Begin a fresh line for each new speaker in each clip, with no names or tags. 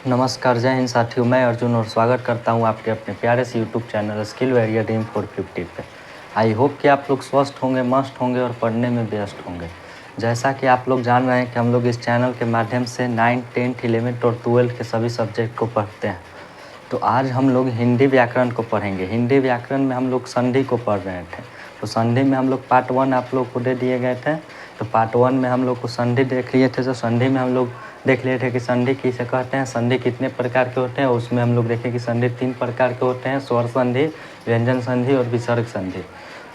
नमस्कार, जय हिंद साथियों। मैं अर्जुन और स्वागत करता हूं आपके अपने प्यारे से YouTube channel skill warrior dream 450 पे। आई होप कि आप लोग स्वस्थ होंगे, मस्त होंगे और पढ़ने में व्यस्त होंगे। जैसा कि आप लोग जान रहे हैं कि हम लोग इस चैनल के माध्यम से 9, 10, 11 और 12 के सभी सब्जेक्ट को पढ़ते हैं। तो आज हम लोग हिंदी व्याकरण को पढ़ेंगे। हिंदी व्याकरण में हम लोग संधि को पढ़ रहे थे। तो संधि में हम लोग पार्ट 1 आप लोग को दे दिए गए थे। तो पार्ट 1 में हम लोग को संधि देख लिए थे। तो संधि में हम लोग देख लिए थे कि संधि किसे कहते हैं, संधि कितने प्रकार के होते हैं। उसमें हम लोग देखें कि संधि 3 प्रकार के होते हैं, स्वर संधि, व्यंजन संधि और विसर्ग संधि।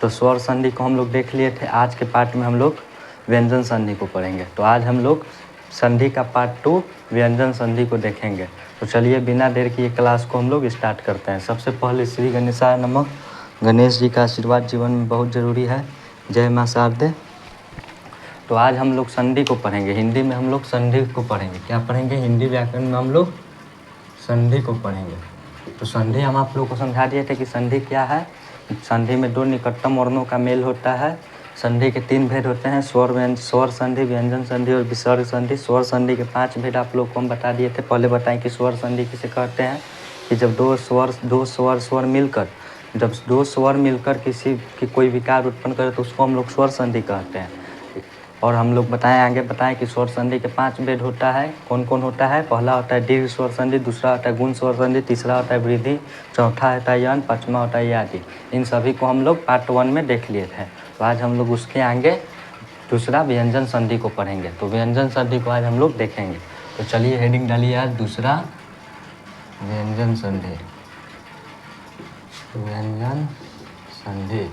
तो स्वर संधि को हम लोग देख लिए थे। आज के पार्ट में हम लोग व्यंजन संधि को पढ़ेंगे। तो आज हम लोग संधि का पार्ट 2 व्यंजन संधि को देखेंगे। तो चलिए बिना देर की ये क्लास को हम लोग स्टार्ट करते हैं। सबसे पहले श्री गणेशाय नमः। गणेश जी का आशीर्वाद जीवन में बहुत ज़रूरी है। जय मां शारदे। तो आज हम लोग संधि को पढ़ेंगे। हिंदी में हम लोग संधि को पढ़ेंगे। क्या पढ़ेंगे? हिंदी व्याकरण में हम लोग संधि को पढ़ेंगे। तो संधि हम आप लोगों को समझा दिए थे कि संधि क्या है। संधि में 2 निकटतम वर्णों का मेल होता है। संधि के 3 भेद होते हैं, स्वर संधि, व्यंजन संधि और विसर्ग संधि। स्वर संधि के 5 भेद आप लोग को हम बता दिए थे। पहले बताएं कि स्वर संधि किसे कहते हैं कि जब दो स्वर मिलकर, जब 2 स्वर मिलकर किसी की कोई विकार उत्पन्न करे तो उसको हम लोग स्वर संधि कहते हैं। और हम लोग आगे बताएं कि स्वर संधि के 5 भेद होता है। कौन कौन होता है? पहला होता है दीर्घ स्वर संधि, दूसरा होता है गुण स्वर संधि, तीसरा होता है वृद्धि, चौथा होता है यन, पाँचवा होता है आदि। इन सभी को हम लोग पार्ट 1 में देख लिए थे। तो आज हम लोग उसके आगे दूसरा व्यंजन संधि को पढ़ेंगे। तो व्यंजन संधि को आज हम लोग देखेंगे। तो चलिए हेडिंग डालिए आज दूसरा व्यंजन संधि। व्यंजन संधि,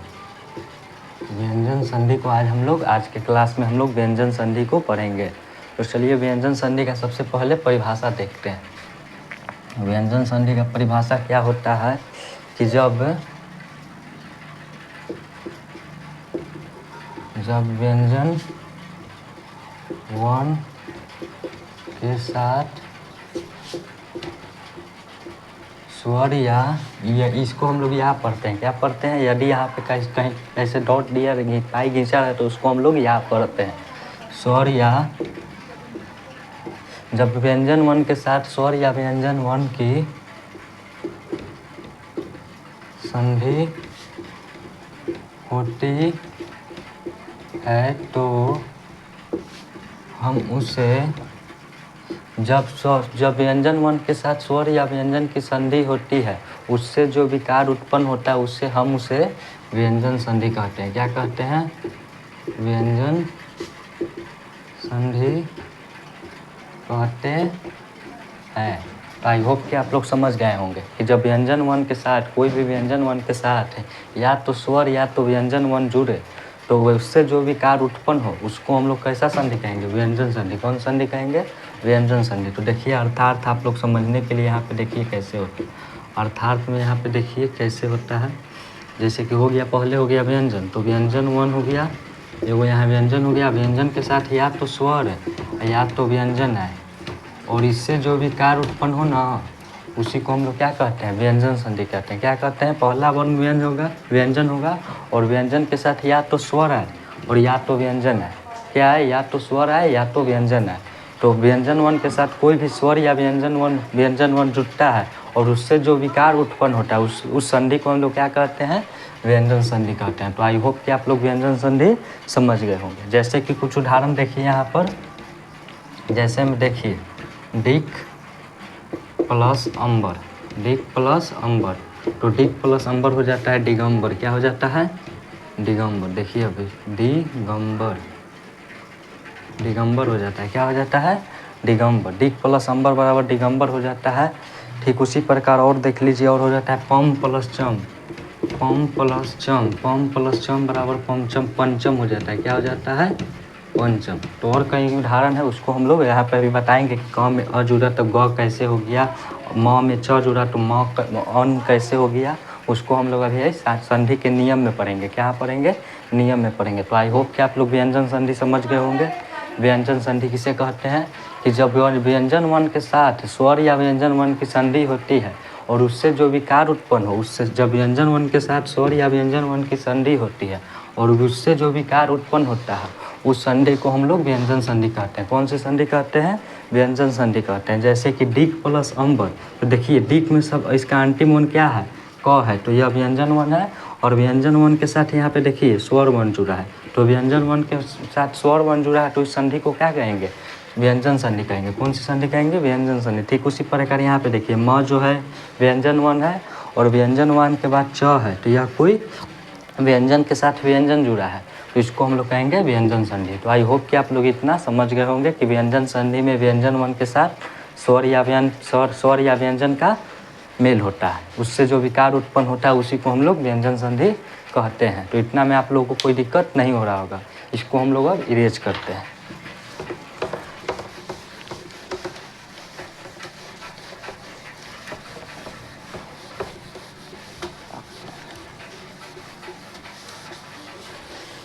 व्यंजन संधि को आज हम लोग आज के क्लास में हम लोग व्यंजन संधि को पढ़ेंगे। तो चलिए व्यंजन संधि का सबसे पहले परिभाषा देखते हैं। व्यंजन संधि का परिभाषा क्या होता है कि जब व्यंजन वर्ण के साथ स्वर या इसको हम लोग यहाँ पढ़ते हैं। क्या पढ़ते हैं? यदि यहाँ पे कहीं ऐसे डॉट दिया पाई घिंचा है तो उसको हम लोग यहाँ पढ़ते हैं। स्वर या जब व्यंजन वर्ण के साथ स्वर या व्यंजन वर्ण की संधि होती है तो हम उसे जब व्यंजन वर्ण के साथ स्वर या व्यंजन की संधि होती है, उससे जो विकार उत्पन्न होता है उससे हम उसे व्यंजन संधि कहते हैं। क्या कहते हैं? व्यंजन संधि कहते हैं। तो आई होप कि आप लोग समझ गए होंगे कि जब व्यंजन वर्ण के साथ कोई भी व्यंजन वर्ण के साथ या तो स्वर या तो व्यंजन वर्ण जुड़े तो उससे जो विकार उत्पन्न हो उसको हम लोग कैसा संधि कहेंगे? व्यंजन संधि। कौन संधि कहेंगे? व्यंजन संधि। तो देखिए अर्थार्थ आप लोग समझने के लिए यहाँ पे देखिए कैसे होता है। अर्थार्थ में यहाँ पे देखिए कैसे होता है। जैसे कि हो गया, पहले हो गया व्यंजन, तो व्यंजन वर्ण हो गया, एगो यहाँ व्यंजन हो गया। व्यंजन के साथ या तो स्वर है या तो व्यंजन है और इससे जो विकार उत्पन्न हो ना उसी को हम लोग क्या कहते हैं? व्यंजन संधि कहते हैं। क्या कहते हैं? पहला वर्ण व्यंजन होगा और व्यंजन के साथ या तो स्वर है और या तो व्यंजन है। क्या है? या तो स्वर है या तो व्यंजन है। तो व्यंजन वर्ण के साथ कोई भी स्वर या व्यंजन वर्ण जुड़ता है और उससे जो विकार उत्पन्न होता है उस संधि को हम लोग क्या कहते हैं? व्यंजन संधि कहते हैं। तो आई होप कि आप लोग व्यंजन संधि समझ गए होंगे। जैसे कि कुछ उदाहरण देखिए यहाँ पर। जैसे में देखिए डिक प्लस अंबर, डिक प्लस अंबर, तो डिक प्लस अंबर हो जाता है दिगंबर। क्या हो जाता है? दिगंबर। देखिए अभी दिगंबर हो जाता है। क्या हो जाता है? दिगंबर। डिक प्लस अंबर बराबर दिगंबर हो जाता है। ठीक उसी प्रकार और देख लीजिए, और हो जाता है पम प्लस चम, पम प्लस चम बराबर पंचम हो जाता है। क्या हो जाता है? पंचम। तो और कई उदाहरण है उसको हम लोग यहाँ पे भी बताएंगे कि क में अ जुड़ा तो ग कैसे हो गया, म में च जुड़ा तो म अन कैसे हो गया, उसको हम लोग अभी संधि के नियम में पढ़ेंगे। क्या पढ़ेंगे? नियम में पढ़ेंगे। तो आई होप कि आप लोग व्यंजन संधि समझ गए होंगे। व्यंजन संधि किसे कहते हैं कि जब व्यंजन वर्ण के साथ स्वर या व्यंजन वर्ण की संधि होती है और उससे जो विकार उत्पन्न हो, उससे जब व्यंजन वर्ण के साथ स्वर या व्यंजन वर्ण की संधि होती है और उससे जो विकार उत्पन्न होता है उस संधि को हम लोग व्यंजन संधि कहते हैं। कौन सी संधि कहते हैं? व्यंजन संधि कहते हैं। जैसे कि डिक प्लस अम्बर, तो देखिए डिक में सब इसका अंतिम वन क्या है? क है, तो यह व्यंजन वन है। और व्यंजन वन के साथ यहाँ पे देखिए स्वर वन जुड़ा है, तो व्यंजन वन के साथ स्वर वन जुड़ा है, तो इस संधि को क्या कहेंगे? व्यंजन संधि कहेंगे। कौन सी संधि कहेंगे? व्यंजन संधि। ठीक उसी प्रकार यहाँ पे देखिए म जो है व्यंजन वन है और व्यंजन वन के बाद च है, तो यह कोई व्यंजन के साथ व्यंजन जुड़ा है, तो इसको हम लोग कहेंगे व्यंजन संधि। तो आई होप कि आप लोग इतना समझ गए होंगे कि व्यंजन संधि में व्यंजन वन के साथ स्वर या व्यंजन का मेल होता है, उससे जो विकार उत्पन्न होता है उसी को हम लोग व्यंजन संधि कहते हैं। तो इतना में आप लोगों को कोई दिक्कत नहीं हो रहा होगा। इसको हम लोग अब इरेज करते हैं।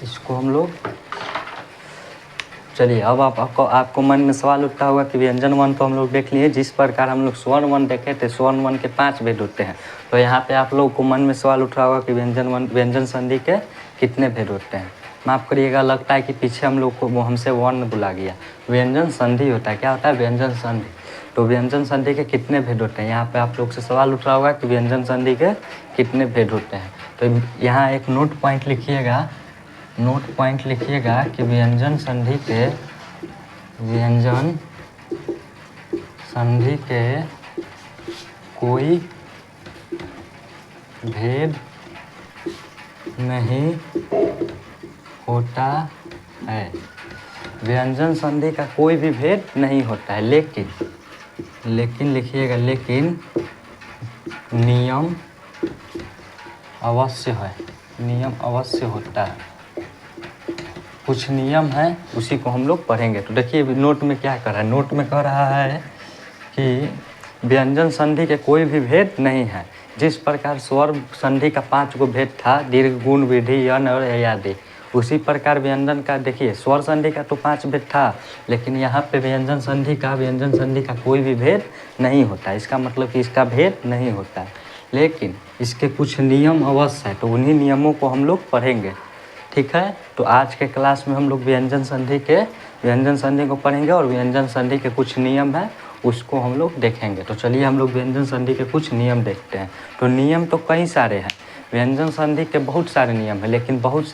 इसको हम लोग, चलिए अब आपको मन में सवाल उठता होगा कि व्यंजन वन तो हम लोग देख लिए, जिस प्रकार हम लोग स्वर्ण वन देखे थे, स्वर्ण वन के 5 भेद होते हैं, तो यहाँ पे आप लोगों को मन में सवाल उठ रहा होगा कि व्यंजन संधि के कितने भेद होते हैं। माफ़ करिएगा, लगता है कि पीछे हम लोग को हमसे वर्ण बुला गया। व्यंजन संधि होता है, क्या होता है? व्यंजन संधि। तो व्यंजन संधि के कितने भेद होते हैं, यहाँ पे आप लोग से सवाल उठ रहा होगा कि व्यंजन संधि के कितने भेद होते हैं। तो यहाँ एक नोट पॉइंट लिखिएगा कि व्यंजन संधि के कोई भेद नहीं होता है। व्यंजन संधि का कोई भी भेद नहीं होता है, लेकिन लिखिएगा, लेकिन नियम अवश्य है, नियम अवश्य होता है। कुछ नियम है, उसी को हम लोग पढ़ेंगे। तो देखिए नोट में क्या कर रहा है, नोट में कह रहा है कि व्यंजन संधि के कोई भी भेद नहीं है। जिस प्रकार स्वर संधि का 5 गो भेद था, दीर्घ, गुण, वृद्धि, यन और आदि, उसी प्रकार व्यंजन का देखिए स्वर संधि का तो 5 भेद था, लेकिन यहाँ पे व्यंजन संधि का कोई भी भेद नहीं होता। इसका मतलब कि इसका भेद नहीं होता है, लेकिन इसके कुछ नियम अवश्य है, तो उन्हीं नियमों को हम लोग पढ़ेंगे। ठीक है, तो आज के क्लास में हम लोग व्यंजन संधि को पढ़ेंगे और व्यंजन संधि के कुछ नियम है उसको हम लोग देखेंगे। तो चलिए हम लोग व्यंजन संधि के कुछ नियम देखते हैं। तो नियम तो कई सारे हैं, व्यंजन संधि के बहुत सारे नियम हैं, लेकिन बहुत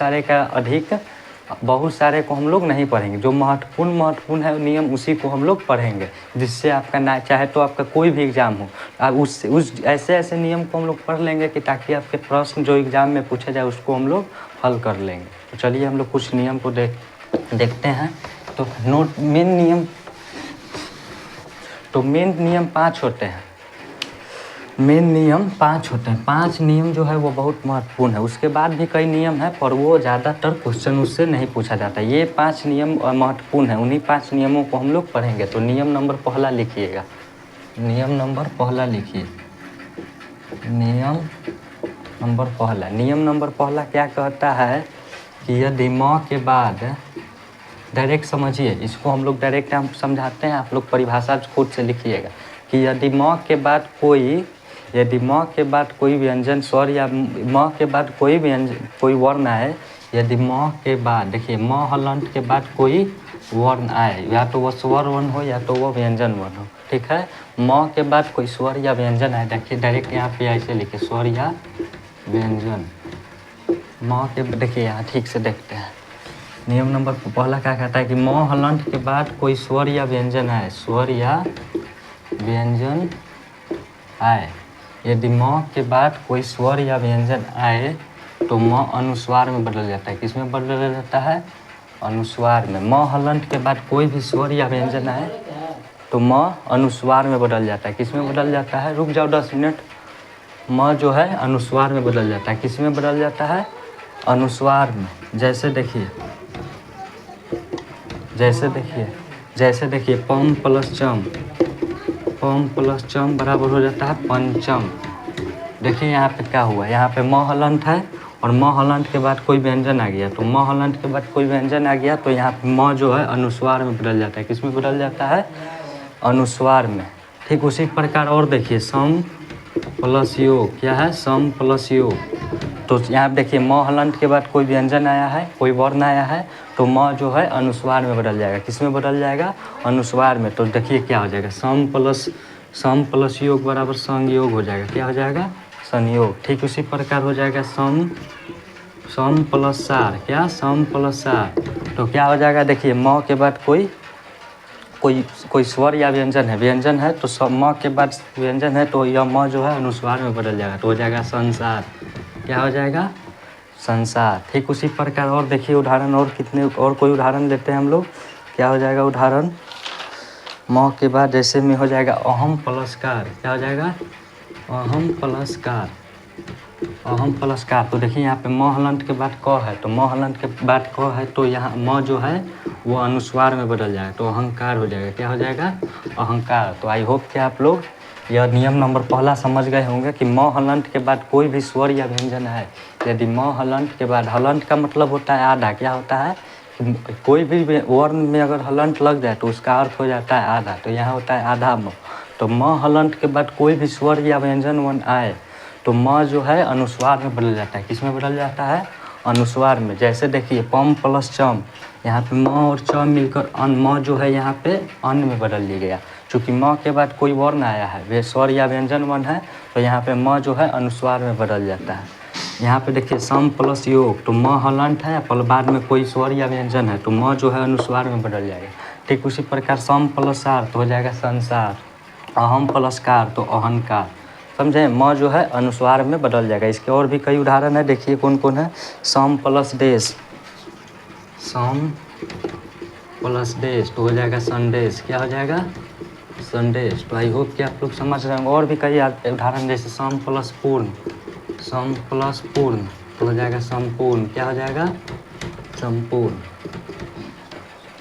सारे को हम लोग नहीं पढ़ेंगे। जो महत्वपूर्ण है नियम, उसी को हम लोग पढ़ेंगे, जिससे आपका ना चाहे तो आपका कोई भी एग्ज़ाम हो, ऐसे नियम को हम लोग पढ़ लेंगे कि ताकि आपके प्रश्न जो एग्ज़ाम में पूछे जाए उसको हम लोग हल कर लेंगे। तो चलिए हम लोग कुछ नियम को देखते हैं। तो मेन नियम 5 होते हैं। मेन नियम 5 होते हैं। 5 नियम जो है वो बहुत महत्वपूर्ण है। उसके बाद भी कई नियम है, पर वो ज़्यादातर क्वेश्चन उससे नहीं पूछा जाता। ये 5 नियम महत्वपूर्ण है, उन्हीं 5 नियमों को हम लोग पढ़ेंगे। तो नियम नंबर पहला लिखिएगा, नियम नंबर पहला लिखिए। नियम नंबर पहला क्या कहता है कि यदि म के बाद, डायरेक्ट समझिए इसको, हम लोग डायरेक्ट हम समझाते हैं, आप लोग परिभाषा खुद से लिखिएगा कि यदि म के बाद कोई व्यंजन स्वर या म के बाद कोई वर्ण आए, यदि म के बाद, देखिए म हलंत के बाद कोई वर्ण आए, या तो वह स्वर वर्ण हो या तो वह व्यंजन वर्ण हो। ठीक है, म के बाद कोई स्वर या व्यंजन आए, देखिए डायरेक्ट यहाँ पे ऐसे लिखे स्वर या व्यंजन। म के, देखिए यहाँ ठीक से देखते हैं। नियम नंबर पहला क्या कहता है कि म हलंत के बाद कोई स्वर या व्यंजन आए, स्वर या व्यंजन आए। यदि म के बाद कोई स्वर या व्यंजन आए तो म अनुस्वार में बदल जाता है। किस में बदल जाता है? अनुस्वार में। म हलंत के बाद कोई भी स्वर या व्यंजन आए तो म अनुस्वार में बदल जाता है। किस में बदल जाता है? रुक जाओ 10 मिनट। म जो है अनुस्वार में बदल जाता है। किस में बदल जाता है? अनुस्वार में। जैसे देखिए पम प्लस चम बराबर हो जाता है पंचम। देखिए यहाँ पे क्या हुआ, यहाँ पे म हलंत है और म हलंत के बाद कोई व्यंजन आ गया, तो म हलंत के बाद कोई व्यंजन आ गया तो यहाँ पे म जो है अनुस्वार में बदल जाता है। किस में बदल जाता है? अनुस्वार में। ठीक उसी प्रकार और देखिए सम प्लस योग, क्या है? सम प्लस योग। तो यहाँ पे देखिए म हलंत के बाद कोई व्यंजन आया है, कोई वर्ण आया है, तो म जो है अनुस्वार में बदल जाएगा। किस में बदल जाएगा? अनुस्वार में। तो देखिए क्या हो जाएगा, सम प्लस योग बराबर संयोग हो जाएगा। क्या हो जाएगा? संयोग। ठीक उसी प्रकार हो जाएगा सम प्लस सार। क्या? सम प्लस सार। तो क्या हो जाएगा? देखिए म के बाद कोई स्वर या व्यंजन है तो म के बाद व्यंजन है तो यह म जो है अनुस्वार में बदल जाएगा, तो हो जाएगा संसार। क्या हो जाएगा? संसार। ठीक उसी प्रकार और देखिए उदाहरण, और कितने और कोई उदाहरण लेते हैं हम लोग। क्या हो जाएगा उदाहरण? म के बाद जैसे में हो जाएगा अहम प्लस कार। क्या हो जाएगा? अहम प्लस कार। अहम प्लस कार। तो देखिए यहाँ पे म हलंत के बाद क है, तो म हलंत के बाद क है तो यहाँ म जो है वो अनुस्वार में बदल जाएगा, तो अहंकार हो जाएगा। क्या हो जाएगा? अहंकार। तो आई होप कि आप लोग यह नियम नंबर पहला समझ गए होंगे कि म हलंत के बाद कोई भी स्वर या व्यंजन है, यदि म हलंत के बाद, हलंत का मतलब होता है आधा। क्या होता है? कोई भी वर्ण में अगर हलंत लग जाए तो उसका अर्थ हो जाता है आधा, तो यहाँ होता है आधा म। तो म हलंत के बाद कोई भी स्वर या व्यंजन वर्ण आए तो म जो है अनुस्वार में बदल जाता है। किस में बदल जाता है? अनुस्वार में। जैसे देखिए पम प्लस चम, यहाँ पे म और च मिलकर म जो है यहाँ पे अन्न में बदल लिया गया। चूँकि म के बाद कोई वर्ण आया है, वे स्वर या व्यंजन वर्ण है, तो यहाँ पे म जो है अनुस्वार में बदल जाता है। यहाँ पे देखिए सम प्लस योग, तो म हलंत है पर बाद में कोई स्वर या व्यंजन है तो म जो है अनुस्वार में बदल जाएगा। ठीक उसी प्रकार सम प्लस सार तो हो जाएगा संसार। अहम प्लस कार तो अहंकार। समझे? म जो है अनुस्वार में बदल जाएगा। इसके और भी कई उदाहरण है, देखिए कौन कौन है। सम प्लस देश, सम प्लस देश तो हो जाएगा संदेश। क्या हो जाएगा? संदेश। तो आई होप कि आप लोग समझ रहे होंगे। और भी कई उदाहरण जैसे सम प्लस पूर्ण, सम प्लस पूर्ण तो हो जाएगा संपूर्ण। क्या हो जाएगा? संपूर्ण।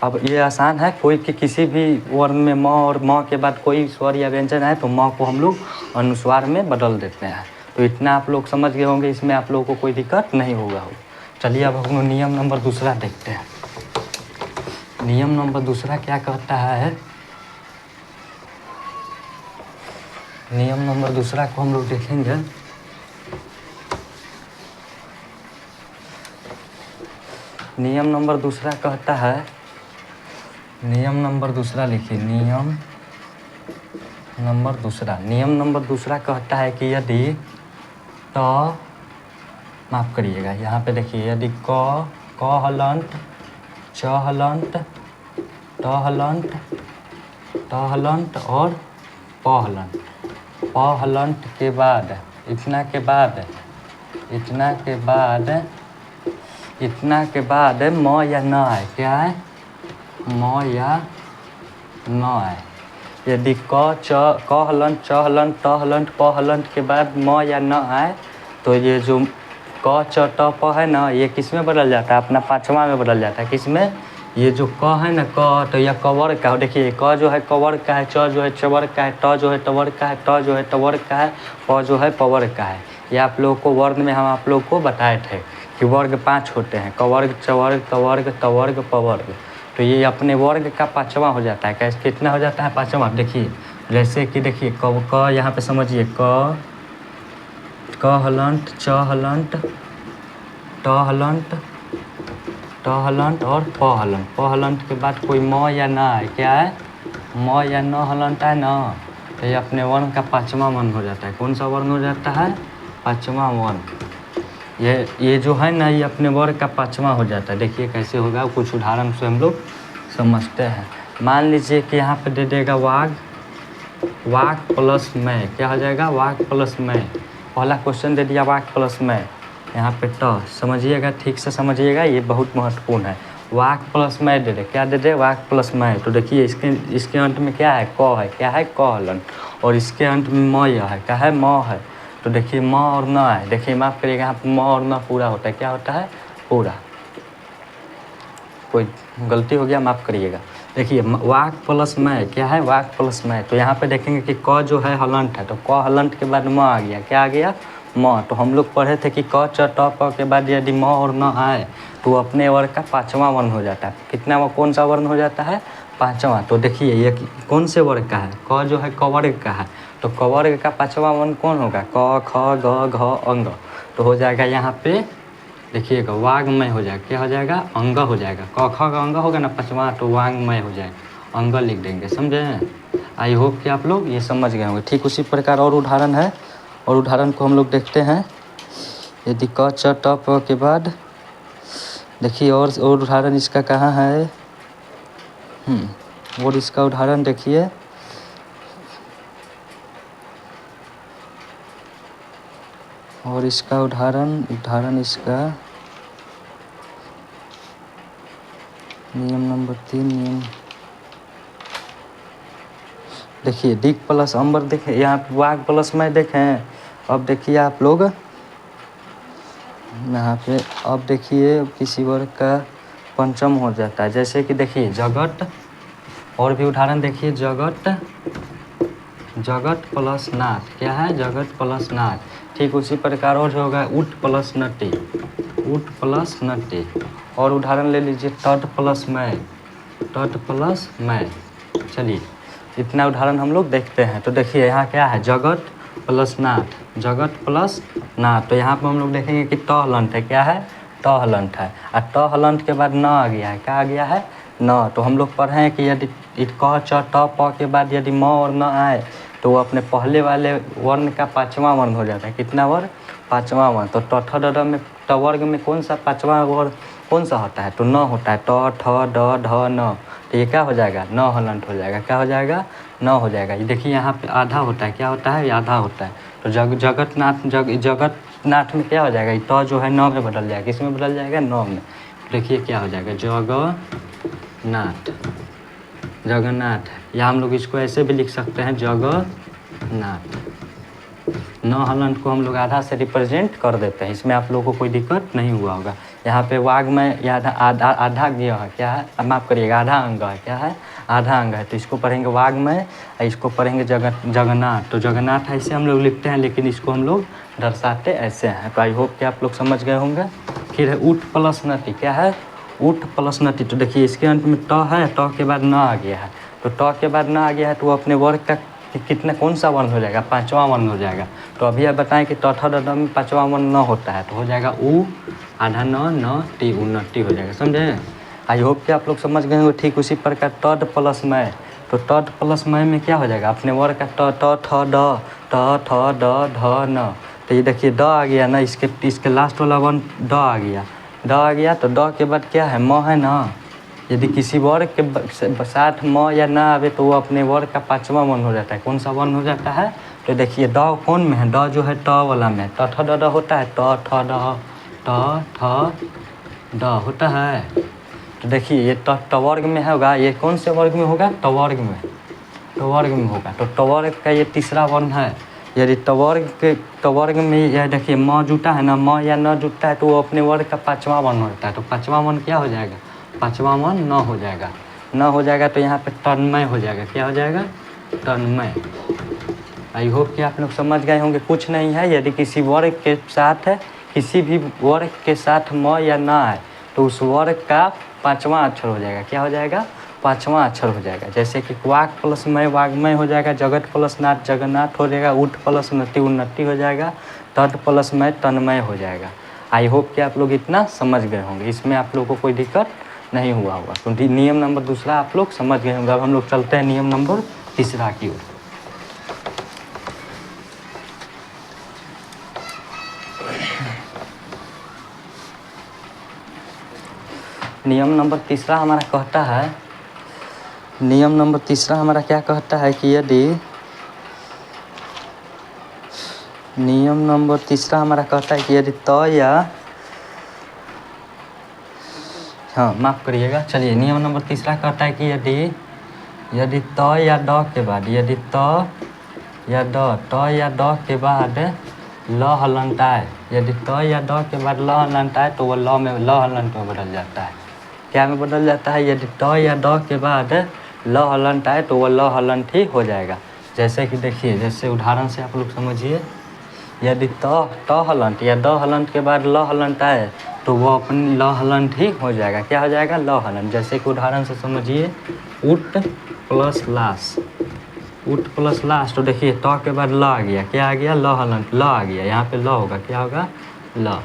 अब ये आसान है, कोई के किसी भी वर्ण में म और म के बाद कोई स्वर या व्यंजन है तो म को हम लोग अनुस्वार में बदल देते हैं। तो इतना आप लोग समझ गए होंगे, इसमें आप लोगों को कोई दिक्कत नहीं होगा। चलिए अब हम लोग नियम नंबर दूसरा देखते हैं। नियम नंबर दूसरा क्या कहता है? नियम नंबर दूसरा को हम लोग देखेंगे। नियम नंबर दूसरा कहता है, नियम नंबर दूसरा लिखिए। नियम नंबर दूसरा कहता है कि यदि माफ़ करिएगा, यहाँ पे देखिए यदि क हलंत, च हलंत, ट हलंत और प हलंत के बाद इतना के बाद म या न आए। क्या है? म या न आए। यदि क हलंत, च हलंत, ट हलंत, प हलंत के बाद म या न आए तो ये जो क च ट प है ना, ये किस में बदल जाता है? अपना पाँचवा में बदल जाता है। किस में? ये जो क है ना, क तो यह कवर का, देखिए क जो है कवर का है, च जो है चवर का है, ट जो है टवर का है, ट जो है टवर का है, प जो है पवर का है। ये आप लोगों को वर्ण में हम आप लोग को बताए थे कि वर्ग 5 होते हैं, कवर्ग, चवर्ग, तवर्ग, तवर्ग, पवर्ग। तो ये अपने वर्ग का पाँचवा हो जाता है। कैसे? कितना हो जाता है? पाँचवा। देखिए जैसे कि देखिए क यहाँ पे समझिए, क हलंत, च हलंत, ट हलंत और प हलंत। प हलंत के बाद कोई म या न है। क्या है? म या न हलंत है ना, तो ये अपने वर्ण का पाँचवा वर्ण हो जाता है। कौन सा वर्ण हो जाता है? पाँचवा वर्ण। ये जो है ना, ये अपने वर्ग का पाँचवा हो जाता है। देखिए कैसे होगा, कुछ उदाहरण से हम लोग समझते हैं। मान लीजिए कि यहाँ पे दे देगा वाक प्लस मैं। क्या हो जाएगा? वाक प्लस मैं। पहला क्वेश्चन दे दिया वाक प्लस मैं, यहाँ पे ट। समझिएगा, ठीक से समझिएगा, ये बहुत महत्वपूर्ण है। वाक प्लस मैं दे दे। क्या दे दे? वाक प्लस मैं। तो देखिए इसके अंत में क्या है? क है। क्या है? क हलंत। और इसके अंत में म यह है। क्या है? म है। तो देखिए म और न है। देखिए माफ़ करिएगा, यहाँ पर म और न पूरा होता है। क्या होता है? पूरा। कोई गलती हो गया, माफ़ करिएगा। देखिए वाक प्लस मैं। क्या है? वाक प्लस मैं। तो यहाँ पे देखेंगे कि क जो है हलंत है, तो क हलंत के बाद म आ गया। क्या आ गया? म। तो हम लोग पढ़े थे कि क च ट प के बाद यदि म और न आए तो अपने वर्ग का पाँचवा वर्ण हो जाता है। कितना? कौन सा वर्ण हो जाता है? पाँचवा। तो देखिए ये कौन से वर्ग का है, क जो है कवर्ग का है, तो कवर्ग का पाँचवा वर्ण कौन होगा, क ख ग घ अंग। तो हो जाएगा यहाँ पे देखिएगा वाग्मय हो जाएगा, क्या हो जाएगा, अंग हो जाएगा। क ख का अंग होगा ना पाँचवा, तो वाग्मय हो जाएगा, अंग लिख देंगे, समझे हैं। आई होप कि आप लोग ये समझ गए होंगे। ठीक उसी प्रकार और उदाहरण है, और उदाहरण को हम लोग देखते हैं। यदि क च ट प के बाद देखिए और उदाहरण इसका कहाँ है, और इसका उदाहरण देखिए, और इसका उदाहरण इसका नियम नंबर 3 नियम देखिए दिक प्लस अंबर, देखें यहाँ पे वाग प्लस मैं देखें। अब देखिए आप लोग यहाँ पे, अब देखिए किसी वर्ग का पंचम हो जाता है, जैसे कि देखिए जगत, और भी उदाहरण देखिए, जगत प्लस नाथ, क्या है, जगत प्लस नाथ। ठीक उसी प्रकार और होगा उठ प्लस नटी, उठ प्लस नटी। और उदाहरण ले लीजिए तट प्लस मैं। चलिए इतना उदाहरण हम लोग देखते हैं। तो देखिए यहाँ क्या है, जगत प्लस नाथ, जगत प्लस नाथ। तो यहाँ पर हम लोग देखेंगे कि ट हलंत है, क्या है, ट हलंत है, और ट हलंत के बाद न आ गया है, क्या आ गया है, न। तो हम लोग पढ़े हैं कि यदि क च ट प के बाद यदि म और न आए तो वो अपने पहले वाले वर्ण का पाँचवा वर्ण हो जाता है। कितना वर्ण, पाँचवा वर्ण। तो ट ठ ड ड में ट वर्ग में कौन सा पाँचवा वर्ण कौन सा होता है, तो न होता है, ट ठ ड ढ न। तो ये क्या हो जाएगा, न हलंत हो जाएगा, क्या हो जाएगा, न हो जाएगा। ये देखिए यहाँ पे आधा होता है, क्या होता है, आधा होता है। तो जगतनाथ में क्या हो जाएगा, ट जो है न में बदल जाएगा, किस में बदल जाएगा, न में। देखिए क्या हो जाएगा, जगन्नाथ, या हम लोग इसको ऐसे भी लिख सकते हैं, जगन्नाथ। न हलंत को हम लोग आधा से रिप्रेजेंट कर देते हैं, इसमें आप लोगों को कोई दिक्कत नहीं हुआ होगा। यहाँ पे वाग में या आधा ज्ञ है, क्या है, माफ़ करिएगा, आधा अंग है, क्या है, आधा अंग है। तो इसको पढ़ेंगे वाग में, इसको पढ़ेंगे जगन्नाथ। तो जगन्नाथ ऐसे हम लोग लिखते हैं, लेकिन इसको हम लोग दर्शाते ऐसे हैं। तो आई होप कि आप लोग समझ गए होंगे। फिर है उठ प्लस नटी, क्या है, उठ प्लस नटी। तो देखिए इसके अंत में ट है, ट के बाद न आ गया है। तो ट के बाद न आ गया है तो वो अपने वर्ग का कितना कौन सा वर्ण हो जाएगा, पाँचवा वर्ण हो जाएगा। तो अभी आप बताएं कि ट ठ ड ढ में पाँचवा वर्ण न होता है, तो हो जाएगा उ आधा न टी, उन्नति हो जाएगा, समझे। आई होप कि आप लोग समझ गए होंगे। ठीक उसी प्रकार टड प्लस मैं, तो टड प्लस मैं में क्या हो जाएगा, अपने वर्ग का ट ठ ड ढ न। तो ये देखिए ड आ गया ना, इसके लास्ट वाला वर्ण ड आ गया। तो ड के बाद क्या है, म है ना। यदि किसी वर्ग के साथ म या ना आवे तो वो अपने वर्ग का पाँचवा वर्ण हो जाता है। कौन सा वर्ण हो जाता है, तो देखिए ड कौन में है, ड जो है ट वाला में, ट ठ ड होता है, ट ठ ड होता है। तो देखिए ये ट वर्ग में होगा, ये कौन से वर्ग में होगा, ट वर्ग में होगा। तो ट वर्ग का ये तीसरा वर्ण है। यदि ट वर्ग में यह देखिए म जुटा है ना, म या न जुटता है तो वो अपने वर्ग का पाँचवा वर्ण होता है। तो पाँचवा वर्ण क्या हो जाएगा, पाँचवा वर्ण न हो जाएगा। तो यहाँ पे तन्मय हो जाएगा, क्या हो जाएगा, तन्मय। आई होप कि आप लोग समझ गए होंगे। कुछ नहीं है, यदि किसी वर्ग के साथ किसी भी वर्ग के साथ म या न आए तो उस वर्ग का पाँचवा अक्षर हो जाएगा, क्या हो जाएगा, पाँचवा अक्षर हो जाएगा। जैसे कि वाग प्लस मैं वाग्मय हो जाएगा, जगत प्लस नाथ जगन्नाथ हो जाएगा, उठ प्लस नति उन्नति हो जाएगा, तट प्लस मैं तन्मय हो जाएगा। आई होप कि आप लोग इतना समझ गए होंगे, इसमें आप लोगों को कोई दिक्कत नहीं हुआ होगा। तो नियम नंबर दूसरा आप लोग समझ गए होंगे। अब हम लोग चलते हैं नियम नंबर तीसरा की ओर। नियम नंबर तीसरा हमारा कहता है, नियम नंबर तीसरा हमारा क्या कहता है कि यदि नियम नंबर तीसरा हमारा कहता है कि यदि त या माफ़ करिएगा, चलिए नियम नंबर तीसरा कहता है कि यदि त या ड के बाद, यदि त या ड के बाद ल हलंत आए, यदि त या ड के बाद ल हलंत आए तो वह ल हलंत में बदल जाता है। क्या में बदल जाता है, यदि त या ड के बाद ल हलंत आए तो वह ल हलंत ही हो जाएगा। जैसे कि देखिए, जैसे उदाहरण से आप लोग समझिए, यदि त हलंत या द हलंत के बाद ल हलंत आए तो वो अपन ल हलंत ही हो जाएगा। क्या हो जाएगा? ल हलंत। जैसे कि उदाहरण से समझिए, उट प्लस लाश, उट प्लस लाश। तो देखिए ट के बाद ल आ गया, क्या आ गया? ल हलंत, ल आ गया। यहाँ पे ल होगा, क्या होगा? ल।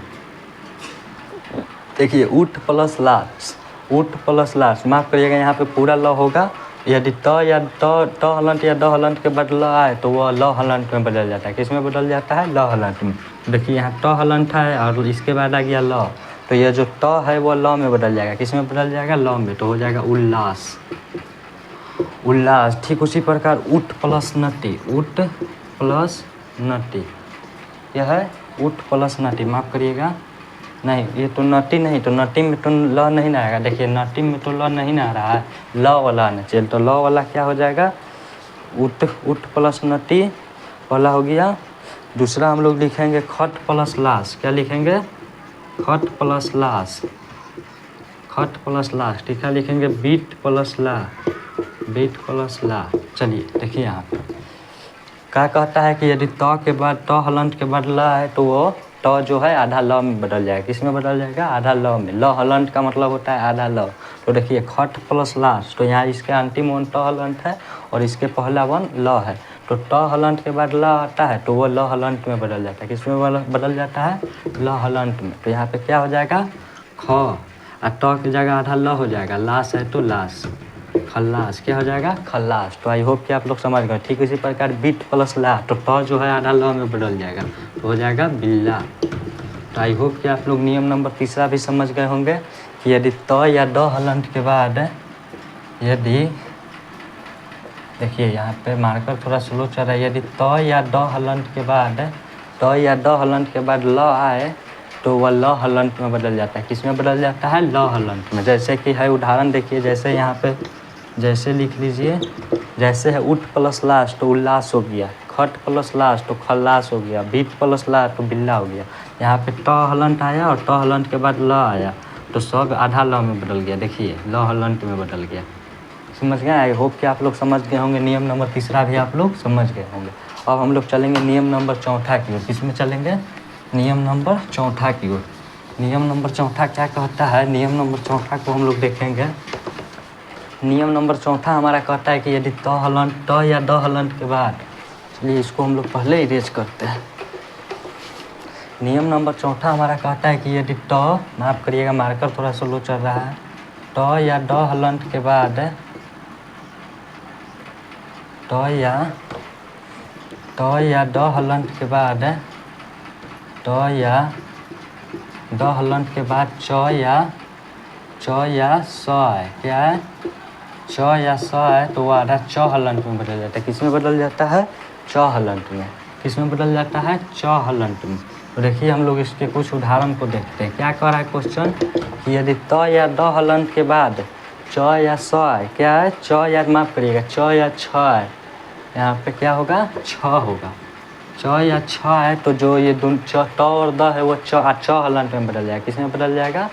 देखिए उट प्लस लाश, उट प्लस लाश, माफ़ करिएगा यहाँ पे पूरा ल होगा। यदि त या ट हलंत या ड हलंत के बाद ल आए तो वह ल हलंत में बदल जाता है। किस में बदल जाता है? ल हलंत में। देखिए यहाँ ट हलंत है और इसके बाद आ गया ल, तो यह जो ट है वो ल में बदल जाएगा। किस में बदल जाएगा? ल में। तो हो जाएगा उल्लास, उल्लास। ठीक उसी प्रकार उठ प्लस नटी, उठ प्लस नटी, यह है उठ प्लस नटी। माफ़ करिएगा, नहीं ये तो नटी नहीं, तो नटी में तो ल नहीं ना आएगा। देखिए नटी में तो ल नहीं ना आ रहा है, ल वाला आना चाहिए। तो ल वाला क्या हो जाएगा? उठ, उठ प्लस नटी वाला हो गया। दूसरा हम लोग लिखेंगे खट प्लस लाश। क्या लिखेंगे? खट प्लस लाश, खट प्लस लाश। ठीक है, लिखेंगे बीट प्लस ला, बीट प्लस ला। चलिए देखिए यहाँ पे क्या कहता है कि यदि त के बाद ट हलंत के बाद ल है तो वो ट जो है आधा ल में बदल जाएगा। किस में बदल जाएगा? आधा ल में। ल हलंत का मतलब होता है आधा ल। तो देखिए खट प्लस लाश, तो यहाँ इसके अंतिम वन ट हलंत है और इसके पहला वन ल है। तो ट हलंत के बाद ल आता है तो वो ल हलंत में बदल जाता है। किस में बदल जाता है? ल हलंत में। तो यहाँ पे क्या हो जाएगा? ख, और ट की जगह आधा ल हो जाएगा। लाश है तो लाश, खल्लास। क्या हो जाएगा? खल्लास। तो आई होप कि आप लोग समझ गए। ठीक इसी प्रकार बीट प्लस ला, तो ट जो है आधा ल में बदल जाएगा, तो हो जाएगा बिल्ला। तो आई होप कि आप लोग नियम नंबर तीसरा भी समझ गए होंगे कि यदि त या ड हलंत के बाद, यदि देखिए यहाँ पे मार्कर थोड़ा स्लो चल रहा है, यदि त या ड हलंत के बाद, त या ड हलंत के बाद ल आए तो वह ल हलंत में बदल जाता है। किस में बदल जाता है? ल हलंत में। जैसे कि है उदाहरण देखिए, जैसे यहाँ पे जैसे लिख लीजिए, जैसे है उठ प्लस लाश तो उल्लास हो गया, खट प्लस लाश तो खल्लास हो गया, बीट प्लस ला तो बिल्ला हो गया। यहाँ पे ट हलंत आया और ट हलंत के बाद ल आया तो सब आधा ल में बदल गया। देखिए ल हलंत में बदल गया। समझ गए? आई होप कि आप लोग समझ गए होंगे। नियम नंबर तीसरा भी आप लोग समझ गए होंगे। अब हम लोग चलेंगे नियम नंबर चौथा की ओर। किसमें चलेंगे? नियम नंबर चौथा की ओर। नियम नंबर चौथा क्या कहता है? नियम नंबर चौथा को हम लोग देखेंगे। नियम नंबर चौथा हमारा कहता है कि यदि त हलंत, ट या ड हलंत के बाद, चलिए इसको हम लोग पहले इरेज करते हैं। नियम नंबर चौथा हमारा कहता है कि यदि ट, माफ़ करिएगा मार्कर थोड़ा स्लो चल रहा है, ट या ड हलंत के बाद, ट या ड हलंत के बाद, ट या ड हलंत के बाद च या स है। क्या है? च या स है तो वो आधा च हलंत में बदल जाता है। किस में बदल जाता है? च हलंत में। किस में बदल जाता है? च हलंत में। तो देखिए हम लोग इसके कुछ उदाहरण को देखते हैं। क्या कह रहा है क्वेश्चन कि यदि त या ड हलंत के बाद च या स है, क्या है? च या, माफ़ करिएगा, च या छ है, यहाँ पे क्या होगा? छ होगा। च या छ है तो जो ये दोनों ट और द है वो च हलंत में बदल जाएगा। किस में बदल जाएगा?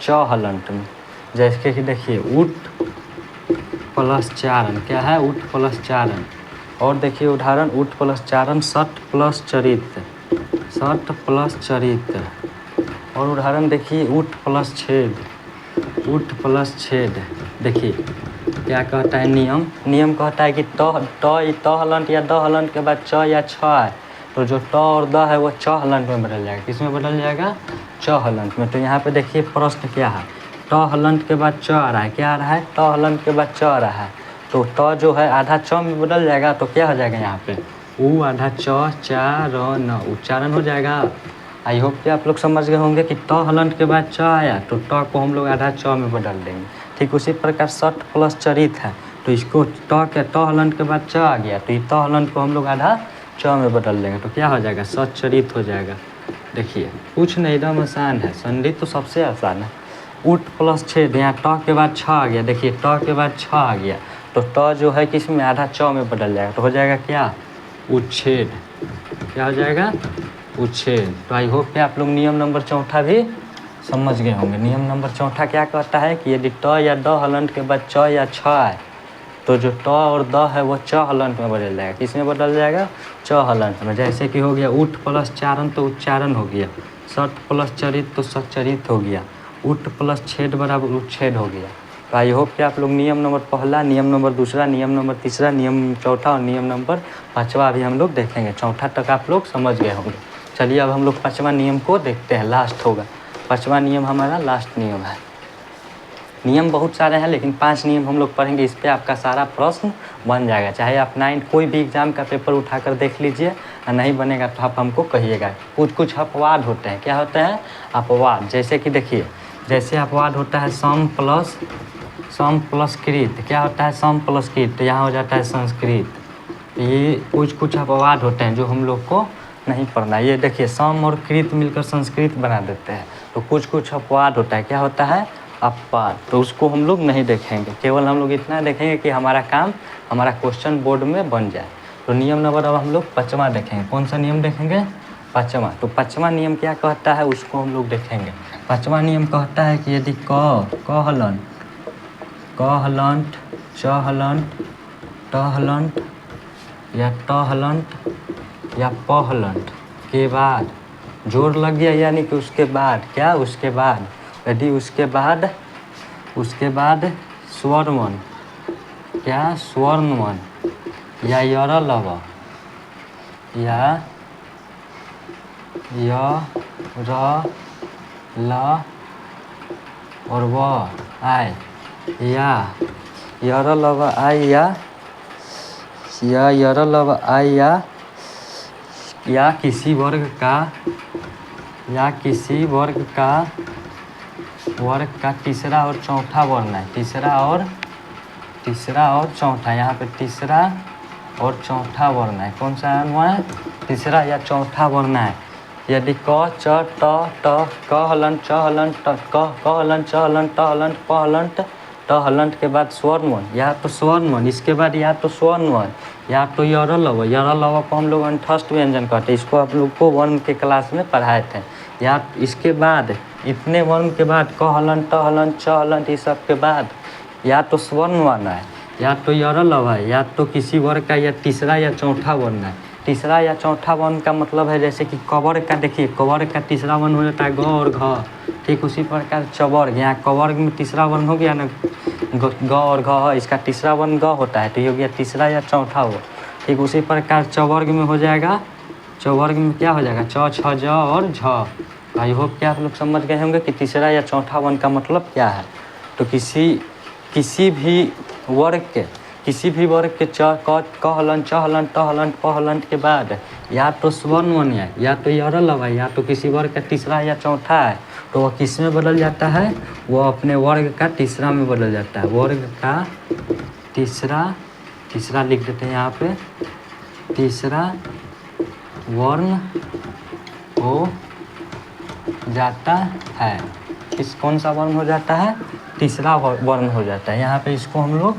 च हलंत में। जैसे कि देखिए उठ प्लस चारण, क्या है? उठ प्लस चारण। और देखिए उदाहरण उठ प्लस चारण, सट प्लस चरित्र, सट प्लस चरित्र। और उदाहरण देखिए उठ प्लस छेद, उठ प्लस छेद। देखिए क्या कहता है नियम? नियम कहता है कि त हलंत या ड हलंत के बाद च या छ है तो जो ट और द है वो च हलंत में बदल जाएगा। किस में बदल जाएगा? च हलंत में। तो यहाँ पे देखिए प्रश्न क्या है? ट हलंत के बाद च आ रहा है, क्या आ रहा है? ट हलंत के बाद च आ रहा है, तो ट जो है आधा च में बदल जाएगा। तो क्या हो जाएगा यहाँ पे? उ आधा च, चा र न, उच्चारण हो जाएगा। आई होप कि आप लोग समझ गए होंगे कि ट हलंत के बाद च आया तो ट को हम लोग आधा च में बदल देंगे। ठीक उसी प्रकार सट प्लस चरित है तो इसको ट हलंत के बाद च आ गया तो ये ट हलंत को हम लोग आधा च में बदल देंगे। तो क्या हो जाएगा? सच्चरित हो जाएगा। देखिए कुछ नहीं, एकदम आसान है। संधि तो सबसे आसान है। उठ प्लस छेद, यहाँ ट के बाद छ आ गया। देखिए ट के बाद छ आ गया तो ट जो है किस में? आधा च में बदल जाएगा। तो हो जाएगा क्या? उच्छेद। क्या हो जाएगा? उच्छेद। तो आई होप कि आप लोग नियम नंबर चौथा भी समझ गए होंगे। नियम नंबर चौथा क्या कहता है कि यदि ट या ड हलंत के बाद च या छ है तो जो ट और द है वो च हलंत में बदल जाएगा। किस में बदल जाएगा? च हलंत में। जैसे कि हो गया उठ प्लस चारण तो उच्चारण हो गया, सट प्लस चरित तो सच्चरित हो गया। उठ प्लस छेद बराबर उच्छेद हो गया। तो आई होप कि आप लोग नियम नंबर पहला, नियम नंबर दूसरा, नियम नंबर तीसरा, नियम चौथा और नियम नंबर पाँचवा अभी हम लोग देखेंगे। चौथा तक आप लोग समझ गए होंगे। चलिए अब हम लोग पाँचवा नियम को देखते हैं, लास्ट होगा। पाँचवा नियम हमारा लास्ट नियम है। नियम बहुत सारे हैं लेकिन 5 नियम हम लोग पढ़ेंगे। इस पर आपका सारा प्रश्न बन जाएगा। चाहे आप 9 कोई भी एग्ज़ाम का पेपर उठाकर देख लीजिए, और नहीं बनेगा तो आप हमको कहिएगा। कुछ अपवाद होते हैं। क्या होते हैं? अपवाद। जैसे कि देखिए, जैसे अपवाद होता है सम प्लस कृत। क्या होता है? सम प्लस कृत। तो यहाँ हो जाता है संस्कृत। ये कुछ अपवाद होते हैं जो हम लोग को नहीं पढ़ना। ये देखिए, सम और कृत मिलकर संस्कृत बना देते हैं। तो कुछ अपवाद होता है। क्या होता है? अपवाद। तो उसको हम लोग नहीं देखेंगे। केवल हम लोग इतना देखेंगे कि हमारा काम, हमारा क्वेश्चन बोर्ड में बन जाए। तो नियम नंबर अब हम लोग 5वां देखेंगे। कौन सा नियम देखेंगे? 5वां। तो 5वां नियम क्या कहता है उसको हम लोग देखेंगे। 5वां नियम कहता है कि यदि कहलंट, चहलंट, टहलंट या टहलंट या पहलंट के बाद जोर लग गया, यानी कि उसके बाद क्या? उसके बाद यदि उसके बाद स्वर्णवन, क्या? स्वर्णवन या यरलव या ल और व आए, या यरलव आए, या यरलव आए, या किसी वर्ग का तीसरा और चौथा वर्ण है। तीसरा और चौथा, यहाँ पे तीसरा और चौथा वर्ण है। कौन सा है? तीसरा या चौथा वर्ण है। यदि क च ट कहलंट, चहलंट, कहलंट, चहलंट, टहलंट, पहलंट, टहलंट के बाद स्वर्णवन, या तो स्वर्णवन, इसके बाद या तो स्वर्णवन या तो यरलव। यरलव को हम लोग अंतस्थ व्यंजन कहते हैं। इसको आप लोग को वर्ण के क्लास में पढ़ाए थे। या इसके बाद इतने वर्ण के बाद कहलंट, टहलंट, चहलंट, इस सब के बाद या तो स्वर्णवन है, या तो यरलव है, या तो किसी वर्ग का या तीसरा या चौथा वर्ण है। तीसरा या चौथा वर्ण का मतलब है जैसे कि कवर्ग का, देखिए कवर्ग का तीसरा वर्ण हो जाता है ग और घ। ठीक उसी प्रकार चवर्ग, यहाँ कवर्ग में तीसरा वर्ण हो गया ना, ग और घ, इसका तीसरा वर्ण ग होता है। तो ये हो गया तीसरा या चौथा वर्ण। ठीक उसी प्रकार चवर्ग में हो जाएगा, चवर्ग में क्या हो जाएगा? च, छ, ज और झ। आई होप कि आप लोग समझ गए होंगे कि तीसरा या चौथा वर्ण का मतलब क्या है। तो किसी भी वर्ग के कहलंट, चहलंट, टहलंट, पहलंट के बाद या तो स्वर्णवन है, या तो यरलव है, या तो किसी वर्ग का तीसरा या चौथा है, तो वह किस में बदल जाता है? वह अपने वर्ग का तीसरा में बदल जाता है। वर्ग का तीसरा लिख देते हैं यहाँ पे, तीसरा वर्ण हो जाता है। कौन सा वर्ण हो जाता है? तीसरा वर्ण हो जाता है। यहाँ पे इसको हम लोग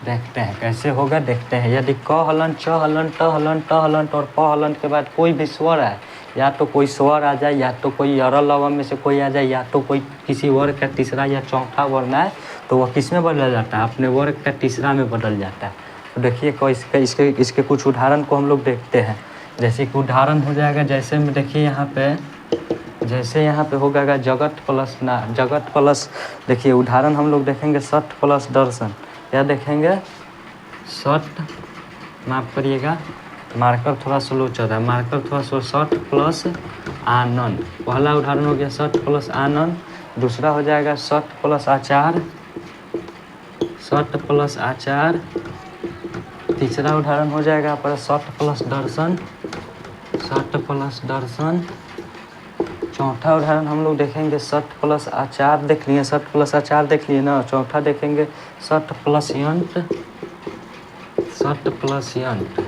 देखते हैं कैसे होगा, देखते हैं। यदि कहलंट, चहलंट, टहलंट, टहलंट और पहलंट के बाद कोई भी स्वर है, या तो कोई स्वर आ जाए, या तो कोई यरलव में से कोई आ जाए, या तो कोई किसी वर्ग का तीसरा या चौथा वर्ण है, तो वह किस में बदल जाता है? अपने वर्ग का तीसरा में बदल जाता है। तो देखिए इसके कुछ उदाहरण को हम लोग देखते हैं। जैसे कि उदाहरण हो जाएगा, जैसे में देखिए यहाँ पे होगा जगत प्लस, देखिए उदाहरण हम लोग देखेंगे सट प्लस दर्शन। क्या देखेंगे? सट, माफ़ करिएगा मार्कर थोड़ा स्लो चल रहा है, मार्कर थोड़ा स्लो। सट प्लस आनंद, पहला उदाहरण हो गया सट प्लस आनंद। दूसरा हो जाएगा सट प्लस आचार। तीसरा उदाहरण हो जाएगा पर सट प्लस दर्शन। चौथा उदाहरण हम लोग देखेंगे सट प्लस आचार, देख लिए सट प्लस आचार देख लिए ना। चौथा देखेंगे सट प्लस यंट।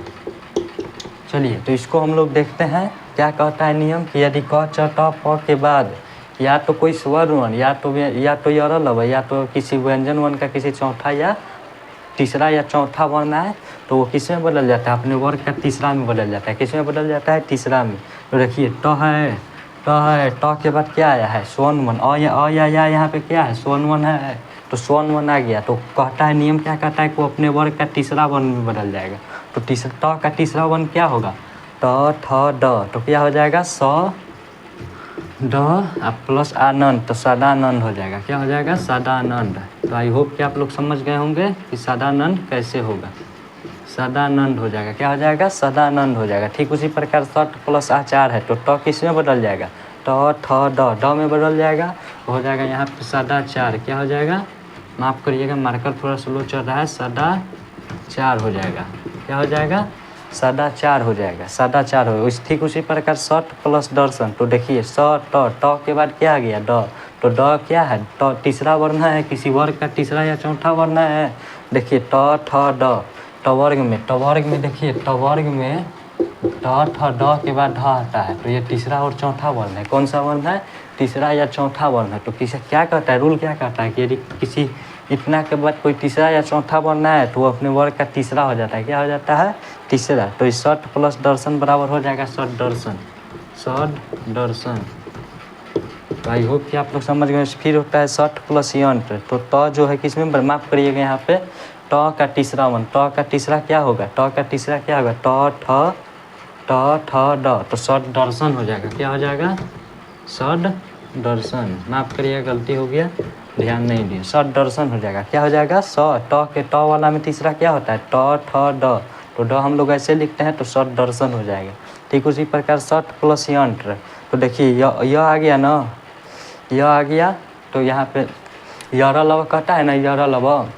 चलिए तो इसको हम लोग देखते हैं क्या कहता है नियम कि यदि क, च, ट, प के बाद या तो कोई स्वर वर्ण, या तो यरलव, या तो किसी व्यंजन वर्ण का किसी चौथा या तीसरा या चौथा वर्ण है, तो वो किस में बदल जाता है? अपने वर्ग का तीसरा में बदल जाता है। किस में बदल जाता है? तीसरा में। तो देखिए ट है, ट के बाद क्या आया है? स्वर्णवन। या यहाँ पे क्या है? स्वर्णवन है, तो स्वर्णवन आ गया। तो कहता है नियम क्या कहता है कि वो अपने वर्ग का तीसरा वर्ण में बदल जाएगा। तो ट का तीसरा वर्ण क्या होगा? ट, ठ, ड। तो क्या हो जाएगा? ड प्लस आनंद, तो सदानंद हो जाएगा। क्या हो जाएगा? सदानंद। तो आई होप कि आप लोग समझ गए होंगे कि सदानंद कैसे होगा। सदानंद हो जाएगा। क्या हो जाएगा? सदानंद हो जाएगा। ठीक उसी प्रकार सट प्लस आचार है, तो ट किस में बदल जाएगा? ट ठ ड में बदल जाएगा, हो जाएगा यहाँ पे सदाचार। क्या हो जाएगा? माफ़ करिएगा, मार्कर थोड़ा स्लो चल रहा है। सदाचार हो जाएगा। क्या हो जाएगा? सदाचार हो जाएगा। सदाचार हो। ठीक उसी प्रकार सट प्लस दर्शन, तो देखिए स ट के बाद क्या आ गया? ड। तो ड क्या है? ट तीसरा वर्ण है, किसी वर्ग का तीसरा या चौथा वर्ण है। देखिए ट ठ ड, टवर्ग में देखिए टवर्ग में ट ठ ड के बाद ढ आता है, तो ये तीसरा और चौथा वर्ण है। कौन सा वर्ण है? तीसरा या चौथा वर्ण है। तो किसे क्या कहता है? रूल क्या कहता है कि यदि किसी इतना के बाद कोई तीसरा या चौथा वर्ण है तो वो अपने वर्ग का तीसरा हो जाता है। क्या हो जाता है? तीसरा। तो इस सट प्लस दर्शन बराबर हो जाएगा सट दर्शन। सट दर्शन। तो आई होप कि आप लोग समझ गए। फिर होता है सट प्लस यंत्र, तो ट जो है किस में? माफ़ करिएगा, यहाँ पे ट का तीसरा वर्ण। ट का तीसरा क्या होगा? ट का तीसरा क्या होगा? ट ठ ड, तो सट दर्शन हो जाएगा। क्या हो जाएगा? सट दर्शन। माफ़ करिएगा, गलती हो गया, ध्यान नहीं दिया। सट दर्शन हो जाएगा। क्या हो जाएगा? स ट के ट वाला में तीसरा क्या होता है? ट ठ ड, तो ड हम लोग ऐसे लिखते हैं, तो सट दर्शन हो जाएगा। ठीक उसी प्रकार सट प्लस यंत्र, तो देखिए यह आ गया ना, यह आ गया, तो यहाँ पे यर लव कहता है ना, यर लव।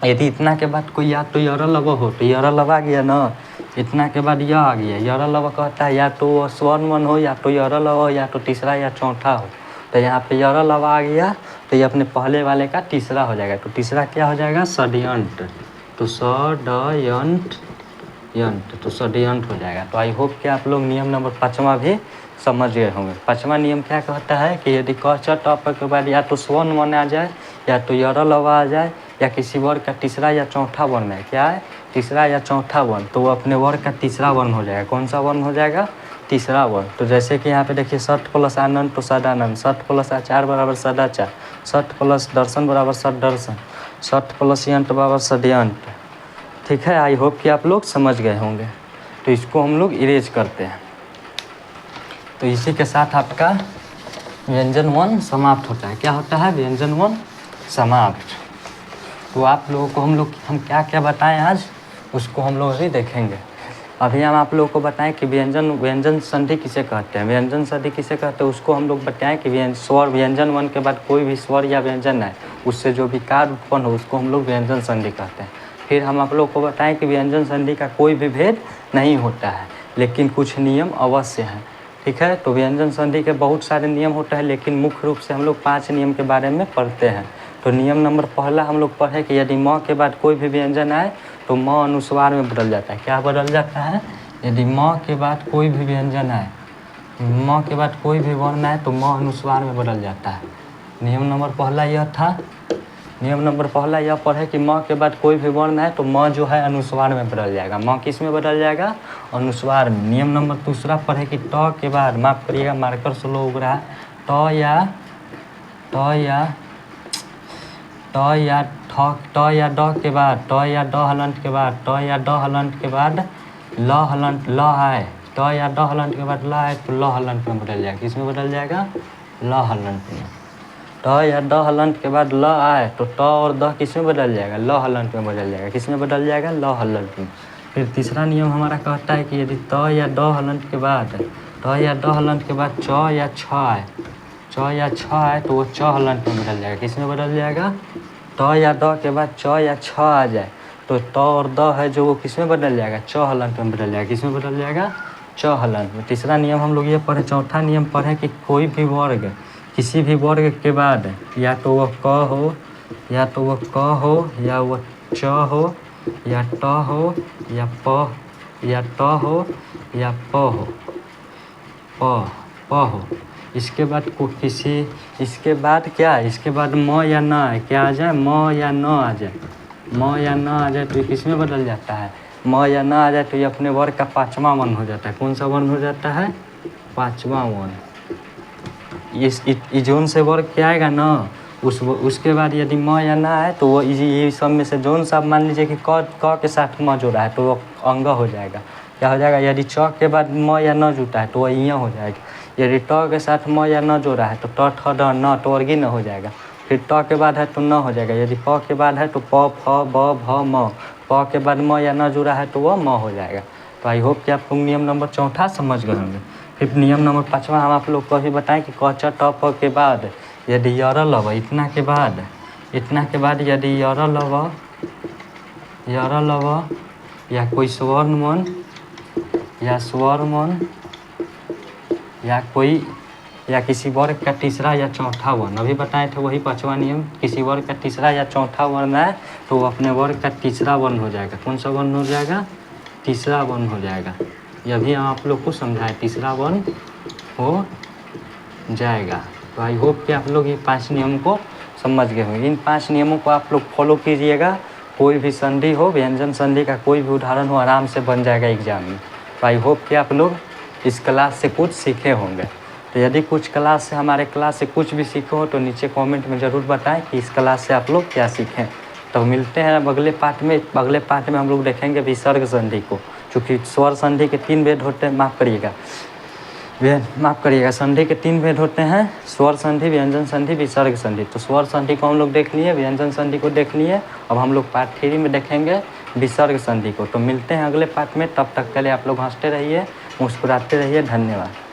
यदि इतना के बाद कोई या तो यर लव हो तो यर लव आ गया ना, इतना के बाद यह आ गया। यर लव कहता है या तो स्वर्ण मन हो, या तो यर लव हो, या तो तीसरा या चौथा हो। तो यहाँ पे यर लव आ गया, तो ये अपने पहले वाले का तीसरा हो जाएगा। तो तीसरा क्या हो जाएगा? षड्यंत्र। तो षड्यंत्र, तो षड्यंत्र हो जाएगा। तो आई होप कि आप लोग नियम नंबर 5वां भी समझ गए होंगे। 5वां नियम क्या कहता है कि यदि क च ट प के बाद या तो स्वर्ण वर्ण आ जाए, या तो यर लव आ जाए, या किसी वर्ग का तीसरा या चौथा वर्ण है। क्या है? तीसरा या चौथा वर्ण, तो वो अपने वर्ग का तीसरा वर्ण हो जाएगा। कौन सा वर्ण हो जाएगा? तीसरा वर्ण। तो जैसे कि यहाँ पे देखिए सट प्लस आनंद तो सदानंद, सट प्लस आचार बराबर सदाचार, सट प्लस दर्शन बराबर सट दर्शन, सट प्लस यंत्र बराबर षड्यंत्र। ठीक है, आई होप कि आप लोग समझ गए होंगे। तो इसको हम लोग इरेज करते हैं। तो इसी के साथ आपका व्यंजन 1 समाप्त होता है। क्या होता है? व्यंजन 1 समाप्त। तो आप लोगों को हम क्या क्या बताएं आज, उसको हम लोग अभी देखेंगे। अभी हम आप लोगों को बताएं कि व्यंजन संधि किसे कहते हैं। व्यंजन संधि किसे कहते हैं उसको हम लोग बताएं कि व्यंजन 1 के बाद कोई भी स्वर या व्यंजन है, उससे जो भी कार्य उत्पन्न हो उसको हम लोग व्यंजन संधि कहते हैं। फिर हम आप लोग को बताएं कि व्यंजन संधि का कोई भी भेद नहीं होता है, लेकिन कुछ नियम अवश्य हैं। ठीक है, तो व्यंजन संधि के बहुत सारे नियम होते हैं, लेकिन मुख्य रूप से हम लोग 5 नियम के बारे में पढ़ते हैं। तो नियम नंबर पहला हम लोग पढ़े कि यदि म के बाद कोई भी व्यंजन आए तो म अनुस्वार में बदल जाता है। क्या बदल जाता है? यदि म के बाद कोई भी व्यंजन आए, म के बाद कोई भी वर्ण आए तो म अनुस्वार में बदल जाता है। नियम नंबर पहला यह था। नियम नंबर पहला यह पढ़े कि म के बाद कोई भी वर्ण है तो म जो है अनुस्वार में बदल जाएगा। म किस में बदल जाएगा? अनुस्वार में। नियम नंबर दूसरा पढ़े कि ट के बाद, माफ़ करिएगा मार्कर स्लो उग रहा है, ट या ड के बाद, ट या ड हलंत के बाद, ट या ड हलंत के बाद ल हलंत ल आए, ट या ड हलंत के बाद ल आए तो ल हलंत में बदल जाएगा। किस में बदल जाएगा? ल हलंत में। ट या ड हलंत के बाद ल आए तो ट और द किस में बदल जाएगा? ल हलंत में बदल जाएगा। किस में बदल जाएगा? ल हलंत में। फिर तीसरा नियम हमारा कहता है कि यदि त या ड हलंत के बाद, च या छ आए, तो वो च हलंत में बदल जाएगा। किस में बदल जाएगा? त या ड के बाद च या छ आ जाए तो त और द है जो वो किस में बदल जाएगा? च हलंत में बदल जाएगा। किस में बदल जाएगा? च हलंत में। तीसरा नियम हम लोग ये पढ़े। चौथा नियम पढ़े कि कोई भी वर्ग किसी भी वर्ग के बाद या तो वह क हो, या तो वह क हो, या वह च हो, या ट हो, या प, या ट हो, या प हो, प हो। इसके बाद इसके बाद क्या? इसके बाद म या न है। क्या आ जाए? म या न आ जाए। म या न आ जाए तो ये किस में बदल जाता है? म या न आ जाए तो ये अपने वर्ग का 5वां वर्ण हो जाता है। कौन सा वर्ण हो जाता है? 5वां वर्ण। ये जोन से वर्ग क्या आएगा ना, उसके बाद यदि म या न आए तो वो ये सब में से जोन सा मान लीजिए कि क के साथ म जुड़ा है तो वो अंग हो जाएगा। क्या हो जाएगा? यदि च के बाद म या न जुटा है तो वह इया हो जाएगा। यदि ट के साथ म या न जोड़ा है तो ट ठ ड न टवर्गी न हो जाएगा। फिर ट के बाद है तो न हो जाएगा। यदि प के बाद है तो प फ ब भ म। प के बाद म या न जुड़ा है तो वह म हो जाएगा। तो आई होप कि आप लोग नियम नंबर 4 समझ गए होंगे। फिर नियम नंबर 5 हम आप लोग को भी बताएं कि क च ट प के बाद यदि यर लव इतना के बाद यदि यर लव या कोई स्वर्ण मन या किसी वर्ग का तीसरा या चौथा वर्ण, अभी बताए थे वही 5वां नियम, किसी वर्ग का तीसरा या चौथा वर्ण है तो वो अपने वर्ग का तीसरा वर्ण हो जाएगा। कौन सा वर्ण हो जाएगा? तीसरा वर्ण हो जाएगा। यह भी हम आप लोग को समझाएं, तीसरा वर्ण हो जाएगा। तो आई होप कि आप लोग ये 5 नियम को समझ गए होंगे। इन 5 नियमों को आप लोग फॉलो कीजिएगा। कोई भी संधि हो, व्यंजन संधि का कोई भी उदाहरण हो, आराम से बन जाएगा एग्जाम में। तो आई होप कि आप लोग इस क्लास से कुछ सीखे होंगे। तो यदि हमारे क्लास से कुछ भी सीखे हो तो नीचे कमेंट में ज़रूर बताएं कि इस क्लास से आप लोग क्या सीखें। तो मिलते हैं अब अगले पार्ट में। अगले पार्ट में हम लोग देखेंगे विसर्ग संधि को, चूँकि स्वर संधि के 3 भेद होते हैं। माफ़ करिएगा, संधि के 3 भेद होते हैं, स्वर संधि, व्यंजन संधि, विसर्ग संधि। तो स्वर संधि को हम लोग देख लिए, व्यंजन संधि को देख लिए। अब हम लोग पार्ट 3 में देखेंगे विसर्ग संधि को। तो मिलते हैं अगले पार्ट में। तब तक के लिए आप लोग हंसते रहिए, मुस्कुराते रहिए। धन्यवाद।